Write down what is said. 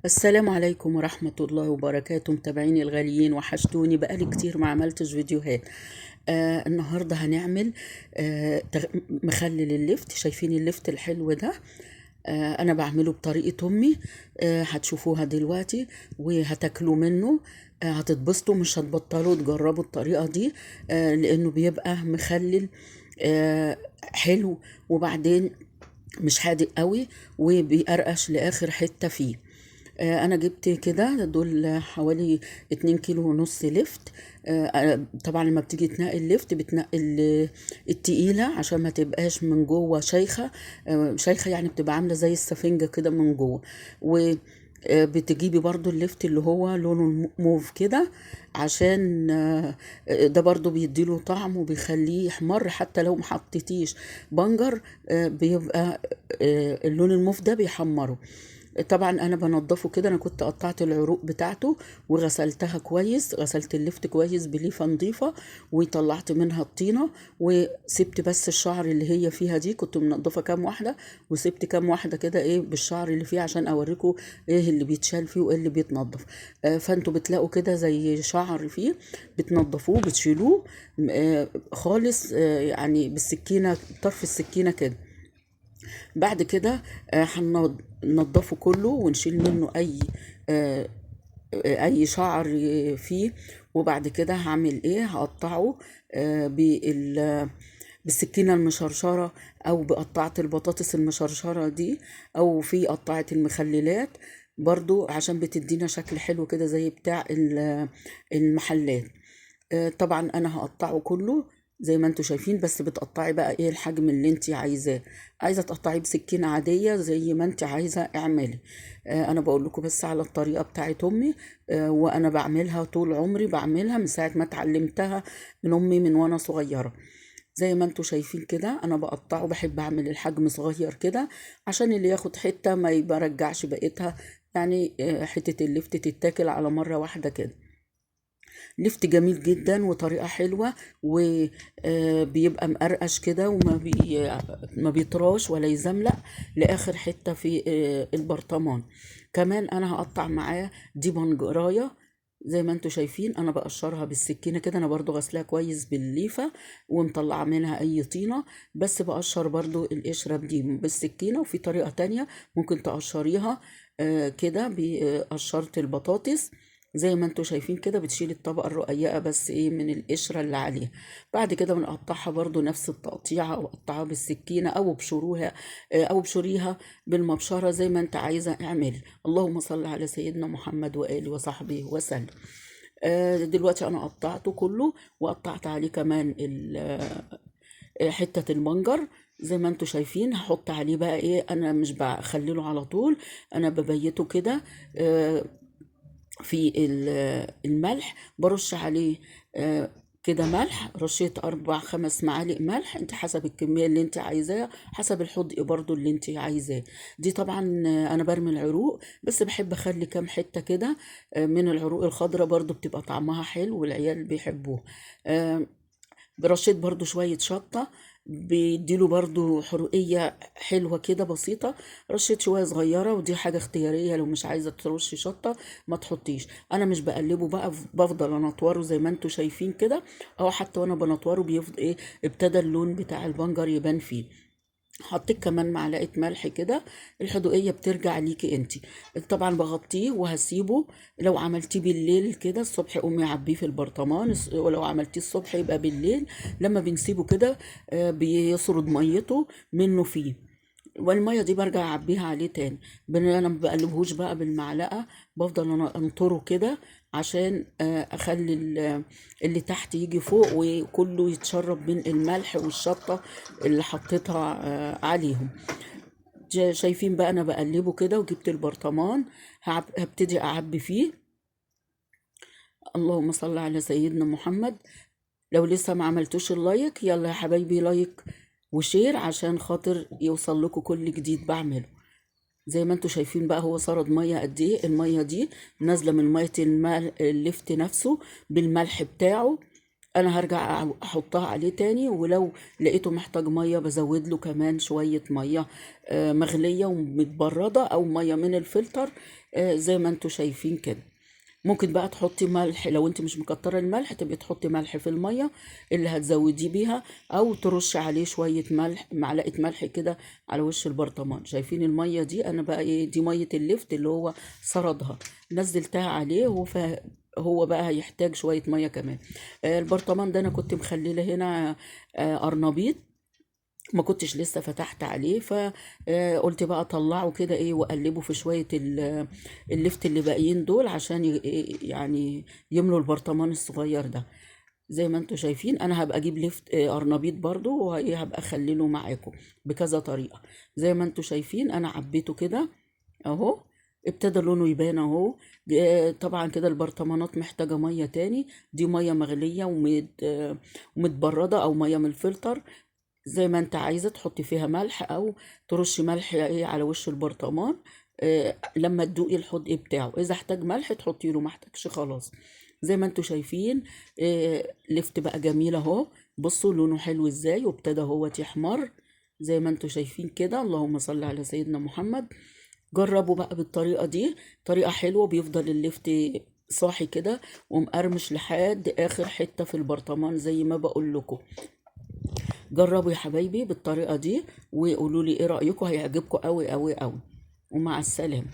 السلام عليكم ورحمة الله وبركاته، متابعيني الغاليين، وحشتوني بقالي كتير ما عملتش فيديوهات. النهاردة هنعمل مخلل اللفت. شايفين اللفت الحلو ده؟ أنا بعمله بطريقة أمي. هتشوفوها دلوقتي وهتاكلوا منه. هتتبسطوا، مش هتبطلوا تجربوا الطريقة دي. لأنه بيبقى مخلل حلو، وبعدين مش حادق قوي، وبيقرقش لآخر حتة فيه. انا جبت كده دول حوالي 2 كيلو ونص لفت. طبعا لما بتيجي تنقي اللفت بتنقي التقيلة عشان ما تبقاش من جوه شيخة. شيخة يعني بتبقى عاملة زي السفنجة كده من جوه. و بتجيبي برضو اللفت اللي هو لونه موف كده، عشان ده برضو بيديله طعم وبيخليه يحمر. حتى لو محطتيش بنجر بيبقى اللون الموف ده بيحمره. طبعا انا بنضفه كده. انا كنت قطعت العروق بتاعته وغسلتها كويس، غسلت اللفت كويس بليفه نظيفه، وطلعت منها الطينه، وسبت بس الشعر اللي هي فيها دي. كنت منضفه كام واحده وسبت كام واحده كده ايه بالشعر اللي فيه، عشان اوريكم ايه اللي بيتشال فيه وايه اللي بيتنضف. فانتوا بتلاقوا كده زي شعر فيه، بتنضفوه بتشيلوه خالص، يعني بالسكينه، طرف السكينه كده. بعد كده هننضفه كله ونشيل منه آه، اي شعر فيه. وبعد كده هعمل ايه؟ هقطعه بالسكينة المشرشرة، او بقطعة البطاطس المشرشرة دي، او في قطعة المخللات برضو، عشان بتدينا شكل حلو كده زي بتاع المحلات. طبعا انا هقطعه كله زي ما انتوا شايفين، بس بتقطعي بقى ايه الحجم اللي انت عايزاه. عايزه تقطعيه بسكينه عاديه زي ما انت عايزه اعملي. انا بقول لكم بس على الطريقه بتاعت امي. وانا بعملها طول عمري، بعملها من ساعه ما اتعلمتها من امي من وانا صغيره. زي ما انتوا شايفين كده انا بقطعه، بحب اعمل الحجم صغير كده عشان اللي ياخد حته ما يبرجعش بقيتها. يعني حته اللفت تتاكل على مره واحده كده. لفت جميل جدا وطريقة حلوة، وبيبقى مقرقش كده ما بيطراش ولا يزملق لآخر حتة في البرطمان. كمان انا هقطع معاه دي بنجراية. زي ما انتوا شايفين انا بقشرها بالسكينة كده. انا برضو غسلاها كويس بالليفة ومطلعة منها اي طينة، بس بقشر برضو القشرة دي بالسكينة. وفي طريقة تانية ممكن تقشريها كده بقشرة البطاطس. زي ما انتوا شايفين كده بتشيل الطبقة الرقيقة بس ايه من القشرة اللي عليها. بعد كده بنقطعها برضو نفس التقطيعة، او قطعها بالسكينة، او بشروها، او بشوريها بالمبشرة زي ما انت عايزة اعملي. اللهم صل على سيدنا محمد وآله وصحبه وسلم. دلوقتي انا قطعته كله، وقطعت عليه كمان حتة المنجر. زي ما انتوا شايفين هحط عليه بقى ايه. انا مش بخلله على طول، انا ببيته كده في الملح، برش عليه كده ملح، رشيت 4 5 معالق ملح، انت حسب الكمية اللي انت عايزاها، حسب الحدق برضو اللي انت عايزاه. دي طبعا انا برمي العروق، بس بحب اخلي كام حتة كده من العروق الخضراء، برضو بتبقى طعمها حلو والعيال بيحبوه. آه، برشيت برضو شوية شطة، بيديله برضو حرقية حلوة كده بسيطة. رشيت شوية صغيرة، ودي حاجة اختيارية، لو مش عايزة ترشي شطة ما تحطيش. انا مش بقلبه بقى، بفضل انطوره زي ما انتوا شايفين كده. او حتى وانا بنطوره بيفضل ايه، ابتدى اللون بتاع البنجر يبان فيه. حطيت كمان معلقة ملح كده. الحدوقية بترجع ليكي انتي. طبعا بغطيه وهسيبه. لو عملتيه بالليل كده الصبح قومي عبيه في البرطمان، ولو عملتيه الصبح يبقى بالليل. لما بنسيبه كده بيسرد ميته منه فيه، والميه دي برجع اعبيها عليه تاني. انا ما بقلبهوش بقى بالمعلقه، بفضل انا انطره كده عشان اخلي اللي تحت يجي فوق وكله يتشرب من الملح والشطه اللي حطيتها عليهم. شايفين بقى انا بقلبه كده، وجبت البرطمان هبتدي اعبي فيه. اللهم صل على سيدنا محمد. لو لسه ما عملتوش اللايك، يلا يا حبايبي لايك وشير عشان خاطر يوصل لكم كل جديد بعمله. زي ما انتوا شايفين بقى هو صارت ميه قد ايه. الميه دي نازله من ميه اللفت نفسه بالملح بتاعه. انا هرجع احطها عليه تاني، ولو لقيته محتاج ميه بزود له كمان شويه ميه مغليه ومتبرده او ميه من الفلتر، زي ما انتوا شايفين كده. ممكن بقى تحطي ملح، لو انت مش مكتره الملح تبقي تحطي ملح في الميه اللي هتزوديه بيها، او ترشي عليه شويه ملح، معلقه ملح كده على وش البرطمان. شايفين الميه دي؟ انا بقى ايه، دي ميه اللفت اللي هو سردها، نزلتها عليه. هو بقى هيحتاج شويه ميه كمان. البرطمان ده انا كنت مخليه هنا قرنبيط، ما كنتش لسه فتحت عليه، فقلت بقى اطلعه كده ايه واقلبه في شوية اللفت اللي باقيين دول، عشان يعني يملوا البرطمان الصغير ده. زي ما انتوا شايفين انا هبقى اجيب لفت قرنبيط برضو، وهبقى اخلله معاكم بكذا طريقة. زي ما انتوا شايفين انا عبيته كده اهو، ابتدى لونه يبان اهو. طبعا كده البرطمانات محتاجة مية تاني، دي مية مغلية ومتبردة او مية من الفلتر، زي ما انت عايزة تحطي فيها ملح، او ترشي ملح ايه على وش البرطمان لما تدوقي الحدق بتاعه. اذا احتاج ملح تحطي له، ما احتاجش خلاص. زي ما انتوا شايفين لفت بقى جميل اهو. بصوا لونه حلو ازاي، وابتدى هو يحمر زي ما انتوا شايفين كده. اللهم صل على سيدنا محمد. جربوا بقى بالطريقة دي، طريقة حلوة، بيفضل اللفت صاحي كده ومقرمش لحد اخر حتة في البرطمان زي ما بقول لكم. جربوا يا حبايبي بالطريقة دي وقولوا لي ايه رأيكم، هيعجبكم قوي قوي قوي. ومع السلامة.